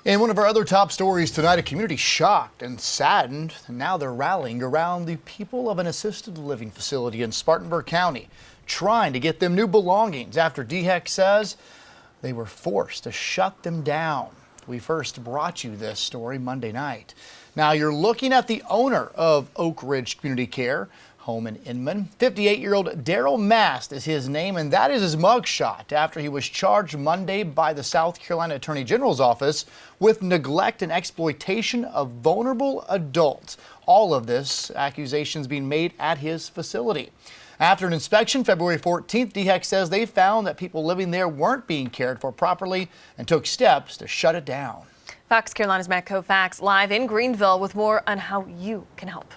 In one of our other top stories tonight, a community shocked and saddened, and now they're rallying around the people of an assisted living facility in Spartanburg County, trying to get them new belongings after DHEC says they were forced to shut them down. We first brought you this story Monday night. Now you're looking at the owner of Oak Ridge Community Care home in Inman. 58-year-old Daryl Mast is his name, and that is his mugshot after he was charged Monday by the South Carolina Attorney General's office with neglect and exploitation of vulnerable adults. All of this accusations being made at his facility. After an inspection February 14th, DHEC says they found that people living there weren't being cared for properly and took steps to shut it down. Fox Carolina's Kaufax live in Greenville with more on how you can help.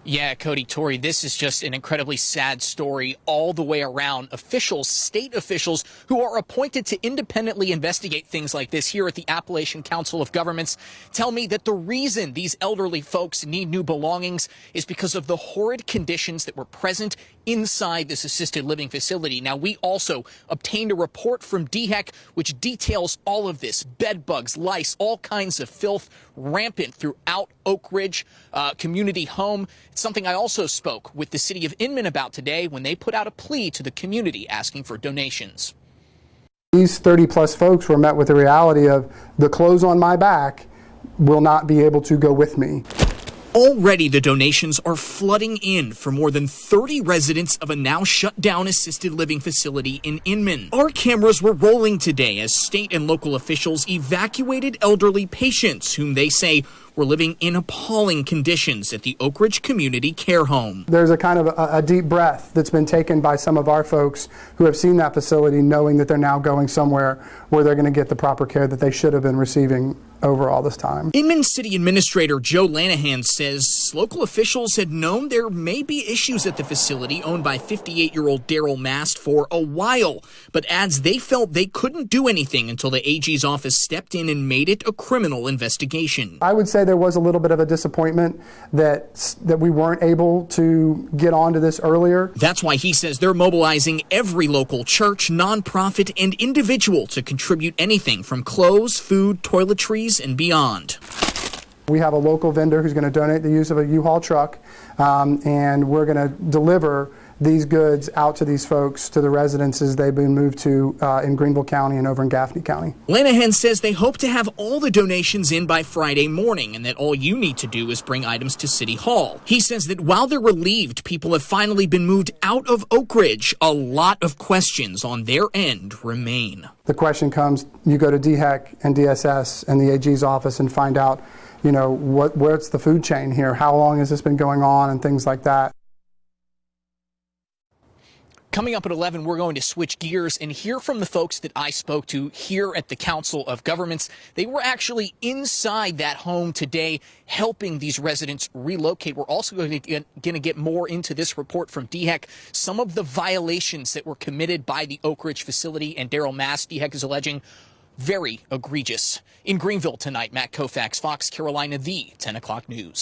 Yeah, Cody, Tori, this is just an incredibly sad story all the way around. Officials, state officials who are appointed to independently investigate things like this here at the Appalachian Council of Governments tell me that the reason these elderly folks need new belongings is because of the horrid conditions that were present inside this assisted living facility. Now, we also obtained a report from DHEC which details all of this. Bed bugs, lice, all kinds of filth rampant throughout Oak Ridge Community Home. It's something I also spoke with the city of Inman about today when they put out a plea to the community asking for donations. These 30-plus folks were met with the reality of the clothes on my back will not be able to go with me. Already, the donations are flooding in for more than 30 residents of a now shut-down assisted living facility in Inman. Our cameras were rolling today as state and local officials evacuated elderly patients whom they say were living in appalling conditions at the Oak Ridge Community Care Home. There's a kind of a deep breath that's been taken by some of our folks who have seen that facility, knowing that they're now going somewhere where they're going to get the proper care that they should have been receiving over all this time. Inman City Administrator Joe Lanahan says local officials had known there may be issues at the facility owned by 58-year-old Daryl Mast for a while, but adds they felt they couldn't do anything until the AG's office stepped in and made it a criminal investigation. I would say there was a little bit of a disappointment that we weren't able to get onto this earlier. That's why he says they're mobilizing every local church, nonprofit, and individual to contribute anything from clothes, food, toiletries, and beyond. We have a local vendor who's going to donate the use of a U-Haul truck, and we're going to deliver these goods out to these folks, to the residences they've been moved to in Greenville County and over in Gaffney County. Lanahan says they hope to have all the donations in by Friday morning and that all you need to do is bring items to City Hall. He says that while they're relieved people have finally been moved out of Oak Ridge, a lot of questions on their end remain. The question comes, you go to DHEC and DSS and the AG's office and find out, you know, what's the food chain here? How long has this been going on and things like that. Coming up at 11, we're going to switch gears and hear from the folks that I spoke to here at the Council of Governments. They were actually inside that home today helping these residents relocate. We're also going to get more into this report from DHEC, some of the violations that were committed by the Oak Ridge facility and Daryl Mast, DHEC is alleging, very egregious. In Greenville tonight, Matt Kaufax, Fox Carolina, the 10 o'clock news.